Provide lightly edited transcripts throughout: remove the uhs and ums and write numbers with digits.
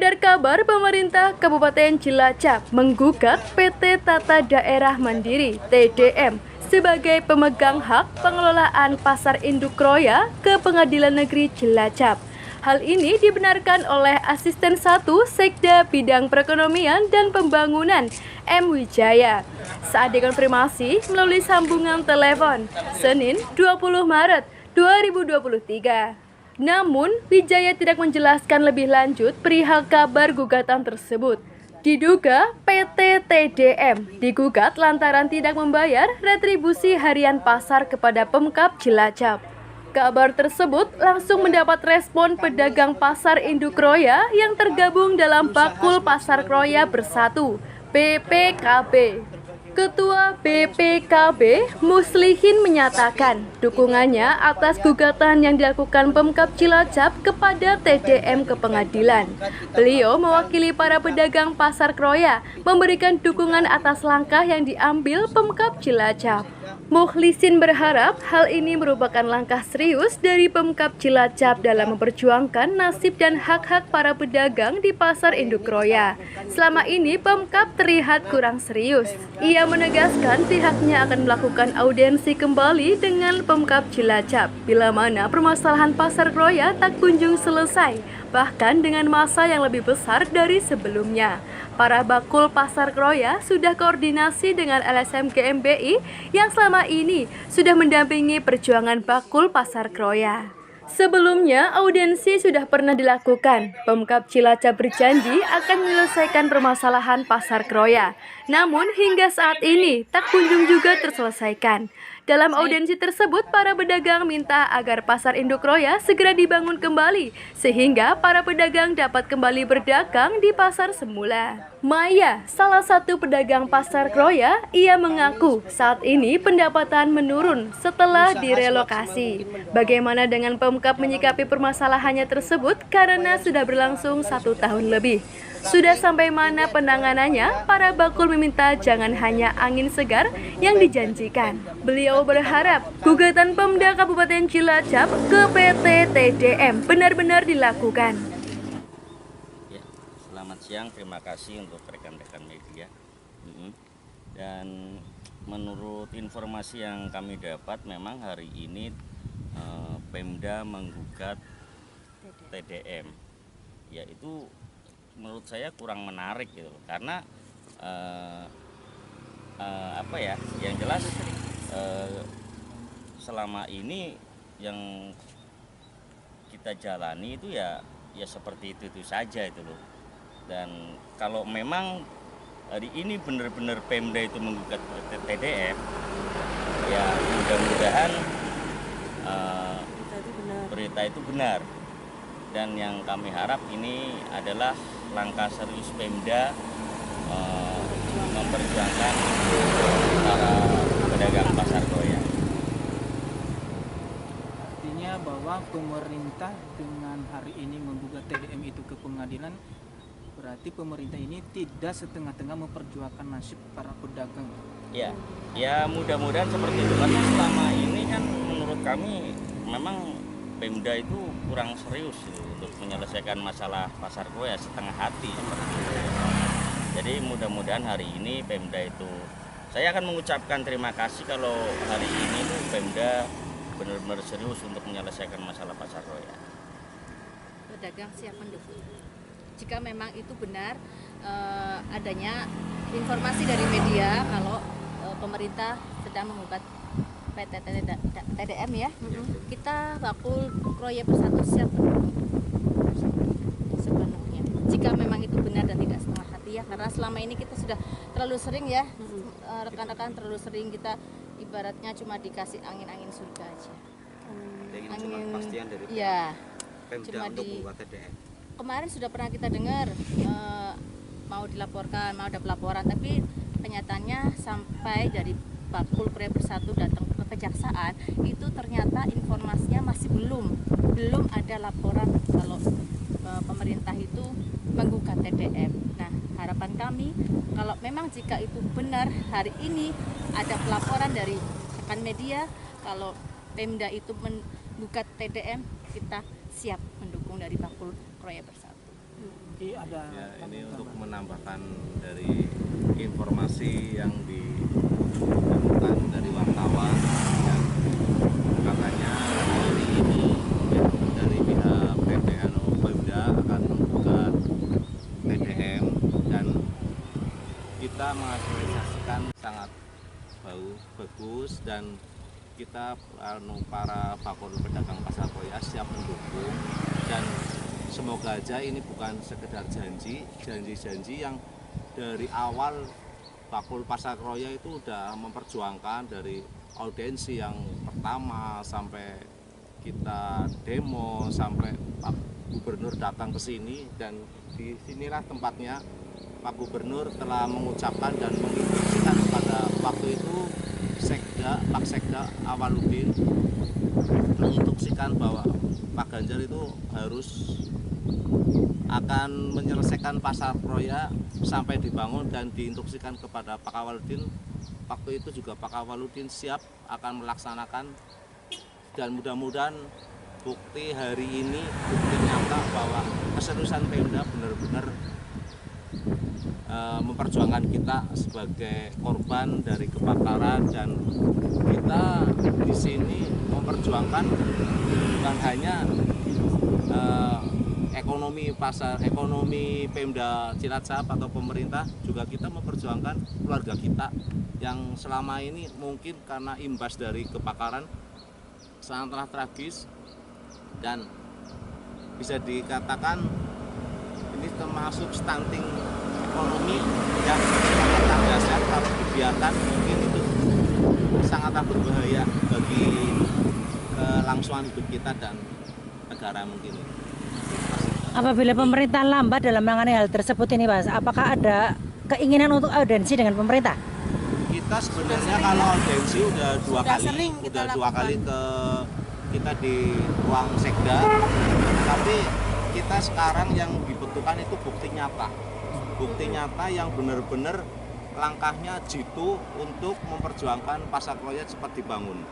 Beredar kabar pemerintah Kabupaten Cilacap menggugat PT Tata Daerah Mandiri (TDM) sebagai pemegang hak pengelolaan Pasar Induk Kroya ke Pengadilan Negeri Cilacap. Hal ini dibenarkan oleh Asisten 1 Sekda Bidang Perekonomian dan Pembangunan M. Wijaya saat dikonfirmasi melalui sambungan telepon Senin 20 Maret 2023. Namun, Wijaya tidak menjelaskan lebih lanjut perihal kabar gugatan tersebut. Diduga PT TDM digugat lantaran tidak membayar retribusi harian pasar kepada Pemkab Cilacap. Kabar tersebut langsung mendapat respon pedagang Pasar Induk Kroya yang tergabung dalam Bakul Pasar Kroya Bersatu (BPKB). Ketua BPKB Muslihin menyatakan dukungannya atas gugatan yang dilakukan Pemkab Cilacap kepada TDM ke pengadilan. Beliau mewakili para pedagang Pasar Kroya memberikan dukungan atas langkah yang diambil Pemkab Cilacap. Mukhlisin berharap hal ini merupakan langkah serius dari Pemkab Cilacap dalam memperjuangkan nasib dan hak-hak para pedagang di Pasar Induk Kroya. Selama ini Pemkab terlihat kurang serius. Ia menegaskan pihaknya akan melakukan audiensi kembali dengan Pemkab Cilacap bila mana permasalahan Pasar Kroya tak kunjung selesai, bahkan dengan masa yang lebih besar dari sebelumnya. Para bakul Pasar Kroya sudah koordinasi dengan LSM GMBI yang selama ini sudah mendampingi perjuangan bakul Pasar Kroya. Sebelumnya, audiensi sudah pernah dilakukan. Pemkab Cilacap berjanji akan menyelesaikan permasalahan Pasar Kroya. Namun, hingga saat ini tak kunjung juga terselesaikan. Dalam audiensi tersebut, para pedagang minta agar Pasar Induk Kroya segera dibangun kembali, sehingga para pedagang dapat kembali berdagang di pasar semula. Maya, salah satu pedagang Pasar Kroya, ia mengaku saat ini pendapatan menurun setelah direlokasi. Bagaimana dengan Pemkab menyikapi permasalahannya tersebut karena sudah berlangsung 1 tahun lebih? Sudah sampai mana penanganannya? Para bakul meminta jangan hanya angin segar yang dijanjikan. Beliau berharap gugatan Pemda Kabupaten Cilacap ke PT TDM benar-benar dilakukan. Ya, selamat siang, terima kasih untuk rekan-rekan media. Dan menurut informasi yang kami dapat, memang hari ini Pemda menggugat TDM, yaitu menurut saya kurang menarik gitu, karena yang jelas selama ini yang kita jalani itu ya seperti itu saja itu loh. Dan kalau memang hari ini benar-benar Pemda itu menggugat TDM, ya mudah-mudahan berita itu benar. Dan yang kami harap ini adalah langkah serius Pemda memperjuangkan para pedagang Pasar Kroya. Artinya bahwa pemerintah dengan hari ini menggugat TDM itu ke pengadilan, berarti pemerintah ini tidak setengah-tengah memperjuangkan nasib para pedagang. Ya mudah-mudahan seperti itu, karena selama ini kan menurut kami memang Pemda itu kurang serius untuk menyelesaikan masalah Pasar Kroya, setengah hati seperti itu. Jadi mudah-mudahan hari ini Pemda itu, saya akan mengucapkan terima kasih kalau hari ini tuh Pemda benar-benar serius untuk menyelesaikan masalah Pasar Kroya. Pedagang siap mendukung. Jika memang itu benar adanya informasi dari media kalau pemerintah sedang menggugat PT TDM ya, kita Bakul Kroya Bersatu siap sepenuhnya. Jika memang itu benar dan tidak setengah hati ya, karena selama ini kita sudah terlalu sering ya, rekan-rekan terlalu sering kita ibaratnya cuma dikasih angin-angin surga aja. Angin kepastian dari Pemda untuk membuat TDM. Kemarin sudah pernah kita dengar mau dilaporkan, mau ada pelaporan, tapi kenyataannya sampai dari Bakul Kroya Bersatu datang ke kejaksaan itu ternyata informasinya masih belum ada laporan kalau pemerintah itu menggugat TDM. Nah, harapan kami kalau memang jika itu benar hari ini ada pelaporan dari rekan media kalau Pemda itu menggugat TDM, kita siap mendukung dari Bakul Kroya Bersatu. Ada Ya, ini untuk menambahkan dari informasi yang ditemukan dari wartawan yang katanya hari ini dari pihak Pemda akan membuka TDM dan kita mengapresiasikan sangat bagus dan kita para bakul pedagang pasar Kroya siap mendukung dan semoga aja ini bukan sekedar janji yang dari awal bakul pasar Kroya itu udah memperjuangkan dari audiensi yang pertama sampai kita demo sampai Pak Gubernur datang ke sini dan di sinilah tempatnya Pak Gubernur telah mengucapkan dan menginstruksikan pada waktu itu Pak Sekda Awaludin menginstruksikan bahwa Pak Ganjar itu harus akan menyelesaikan pasar Kroya sampai dibangun dan diinstruksikan kepada Pak Awaludin. Waktu itu juga Pak Awaludin siap akan melaksanakan dan mudah-mudahan bukti hari ini bukti nyata bahwa keseriusan Pemda benar-benar memperjuangkan kita sebagai korban dari kebakaran dan kita di sini memperjuangkan bukan hanya ekonomi Pemda Cilacap atau pemerintah, juga kita memperjuangkan keluarga kita yang selama ini mungkin karena imbas dari kebakaran sangatlah tragis dan bisa dikatakan ini termasuk stunting ekonomi yang sangat dasar. Kalau dibiarkan mungkin itu sangatlah berbahaya bagi kelangsungan hidup kita dan negara mungkin. Apabila pemerintah lambat dalam menangani hal tersebut ini, Mas, apakah ada keinginan untuk audiensi dengan pemerintah? Kita sebenarnya kalau audiensi udah dua kali ke kita di ruang sekda, tapi kita sekarang yang dibutuhkan itu bukti nyata yang benar-benar langkahnya jitu untuk memperjuangkan pasar Kroya cepat dibangun.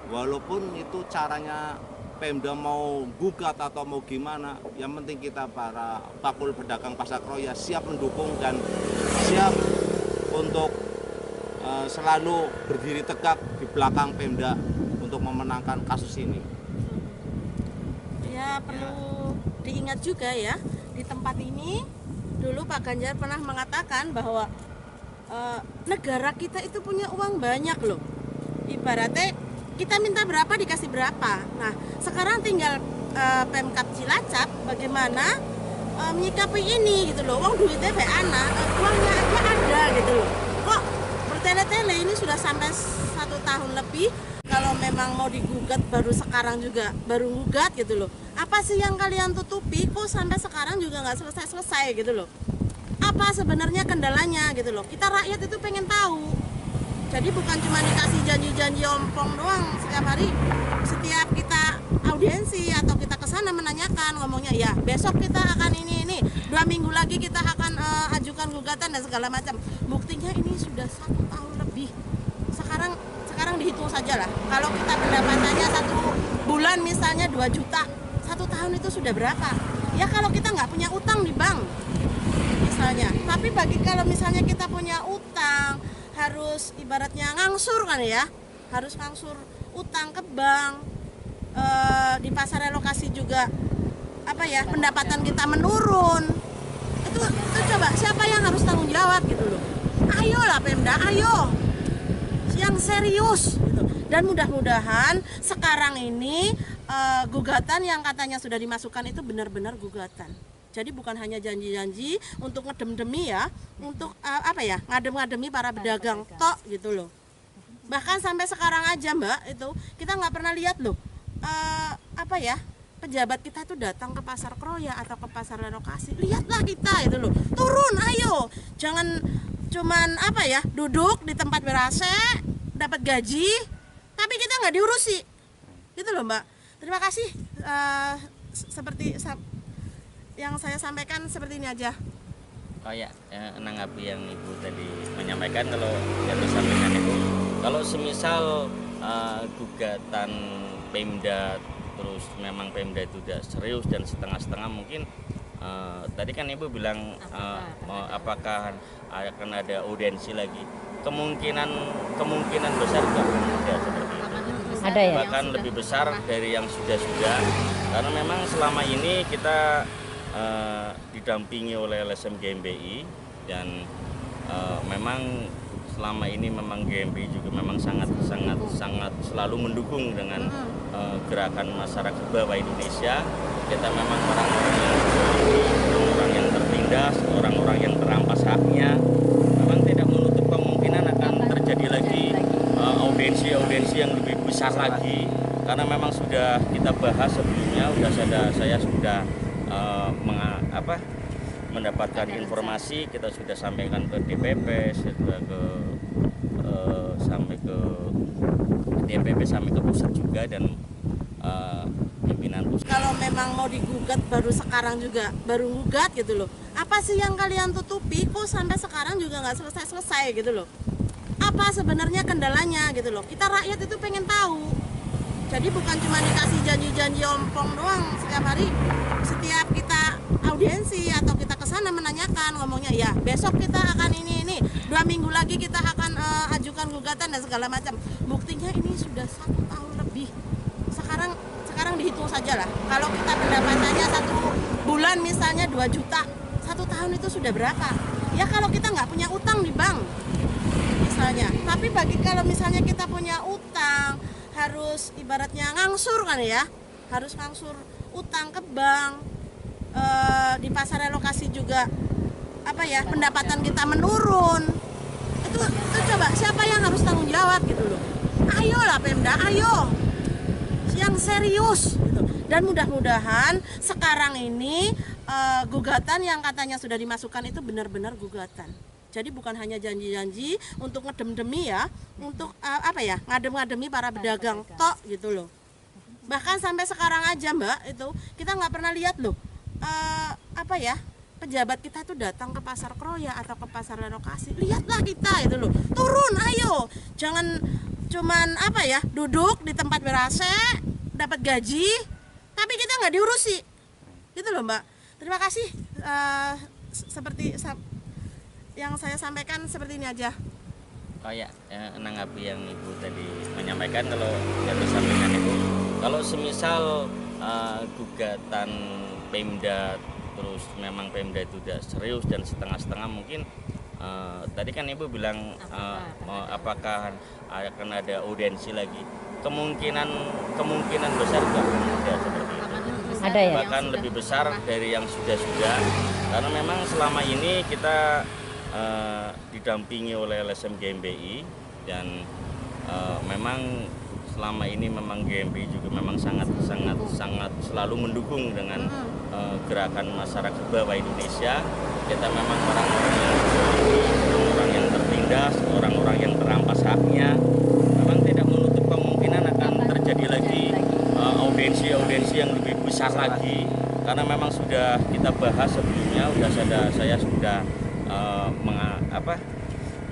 Walaupun itu caranya Pemda mau gugat atau mau gimana, yang penting kita para bakul pedagang pasar Kroya siap mendukung dan siap untuk selalu berdiri tegak di belakang Pemda untuk memenangkan kasus ini. Ya, perlu diingat juga ya, di tempat ini dulu Pak Ganjar pernah mengatakan bahwa negara kita itu punya uang banyak loh. Ibaratnya kita minta berapa dikasih berapa. Nah, sekarang tinggal Pemkab Cilacap bagaimana menyikapi ini gitu loh. Uang duitnya kayak anak, uangnya aja ada gitu loh. Kok bertele-tele ini sudah sampai 1 tahun lebih. Kalau memang mau digugat baru sekarang juga baru gugat gitu loh. Apa sih yang kalian tutupi? Kok sampai sekarang juga nggak selesai gitu loh. Apa sebenarnya kendalanya gitu loh. Kita rakyat itu pengen tahu. Jadi bukan cuma dikasih janji-janji ompong doang setiap hari. Setiap kita audiensi atau kita kesana menanyakan, ngomongnya ya besok kita akan ini 2 minggu lagi kita akan ajukan gugatan dan segala macam. Buktinya ini sudah 1 tahun lebih. Sekarang dihitung saja lah. Kalau kita pendapatannya 1 bulan misalnya 2 juta, 1 tahun itu sudah berapa? Ya kalau kita nggak punya utang di bank misalnya. Tapi kalau misalnya kita punya utang, harus ibaratnya ngangsur kan ya, harus ngangsur utang ke bank, di pasar relokasi juga apa ya, pendapatan kita menurun, itu coba siapa yang harus tanggung jawab gitu loh. Ayolah Pemda, ayo yang serius gitu. Dan mudah-mudahan sekarang ini gugatan yang katanya sudah dimasukkan itu benar-benar gugatan. Jadi bukan hanya janji-janji untuk ngedem-demi ya, untuk ngadem-ngademi para pedagang tok gitu loh. Bahkan sampai sekarang aja Mbak, itu kita nggak pernah lihat loh, pejabat kita itu datang ke pasar Kroya atau ke pasar relokasi. Lihatlah kita itu loh, turun ayo, jangan cuman duduk di tempat ber-AC, dapat gaji, tapi kita nggak diurusi, gitu loh Mbak. Terima kasih, seperti yang saya sampaikan seperti ini aja. Oh ya, menanggapi yang Ibu tadi menyampaikan, kalau yang disampaikan itu, kalau semisal gugatan Pemda terus memang Pemda itu tidak serius dan setengah-setengah, mungkin tadi kan Ibu bilang apakah akan ada audiensi lagi? Kemungkinan besar juga ada seperti itu. Ada ya? Bahkan lebih besar dari yang sudah-sudah. Karena memang selama ini kita didampingi oleh LSM GMBI dan memang selama ini memang GMBI juga memang sangat selalu mendukung dengan gerakan masyarakat bawah Indonesia. Kita memang orang yang tertindas, orang-orang yang terampas haknya. Memang tidak menutup kemungkinan akan terjadi lagi audiensi yang lebih besar lagi. Karena memang sudah kita bahas sebelumnya, saya sudah mendapatkan informasi, kita sudah sampaikan ke DPP, sudah sampai ke DPP sampai ke pusat juga dan pimpinan pusat. Kalau memang mau digugat baru gugat gitu loh. Apa sih yang kalian tutupi? Kok sampai sekarang juga nggak selesai gitu loh? Apa sebenarnya kendalanya gitu loh? Kita rakyat itu pengen tahu. Jadi bukan cuma dikasih janji-janji ompong doang setiap hari. Setiap kita audiensi atau kita kesana menanyakan, ngomongnya ya besok kita akan ini 2 minggu lagi kita akan ajukan gugatan dan segala macam. Buktinya ini sudah 1 tahun lebih. Sekarang dihitung saja lah. Kalau kita pendapatannya 1 bulan misalnya 2 juta, 1 tahun itu sudah berapa? Ya kalau kita nggak punya utang di bank misalnya. Tapi kalau misalnya kita punya utang, harus ibaratnya ngangsur kan ya, harus ngangsur utang ke bank. Di pasar relokasi juga pendapatan kita menurun. Itu coba siapa yang harus tanggung jawab gitu loh. Ayolah Pemda, ayo yang serius gitu. Dan mudah-mudahan sekarang ini gugatan yang katanya sudah dimasukkan itu benar-benar gugatan. Jadi bukan hanya janji-janji untuk ngedem-demi ya, untuk ngadem-ngademi para pedagang tok gitu loh. Bahkan sampai sekarang aja Mbak itu kita nggak pernah lihat loh pejabat kita itu datang ke pasar Kroya atau ke pasar relokasi. Lihatlah kita itu loh, turun ayo, jangan cuman duduk di tempat ber-AC dapat gaji tapi kita nggak diurusi gitu loh Mbak. Terima kasih. Seperti yang saya sampaikan seperti ini aja. Menanggapi yang Ibu tadi menyampaikan, kalau yang disampaikan Ibu, kalau semisal gugatan Pemda terus memang Pemda itu tidak serius dan setengah-setengah, mungkin tadi kan Ibu bilang apakah akan ada audiensi lagi? Kemungkinan besar juga ada seperti itu. Ada ya? Bahkan lebih besar dari yang sudah-sudah. Karena memang selama ini kita didampingi oleh LSM GMBI dan memang selama ini memang GMBI juga memang sangat selalu mendukung dengan gerakan masyarakat bawah Indonesia. Kita memang orang yang tertindas, orang-orang yang terampas haknya. Memang tidak menutup kemungkinan akan terjadi lagi audiensi yang lebih besar lagi. Karena memang sudah kita bahas sebelumnya, saya sudah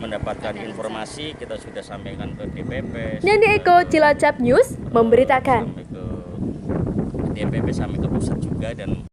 mendapatkan informasi, kita sudah sampaikan ke DPP. Neni Eko, Cilacap News memberitakan. Sampai ke DPP sampai ke pusat juga dan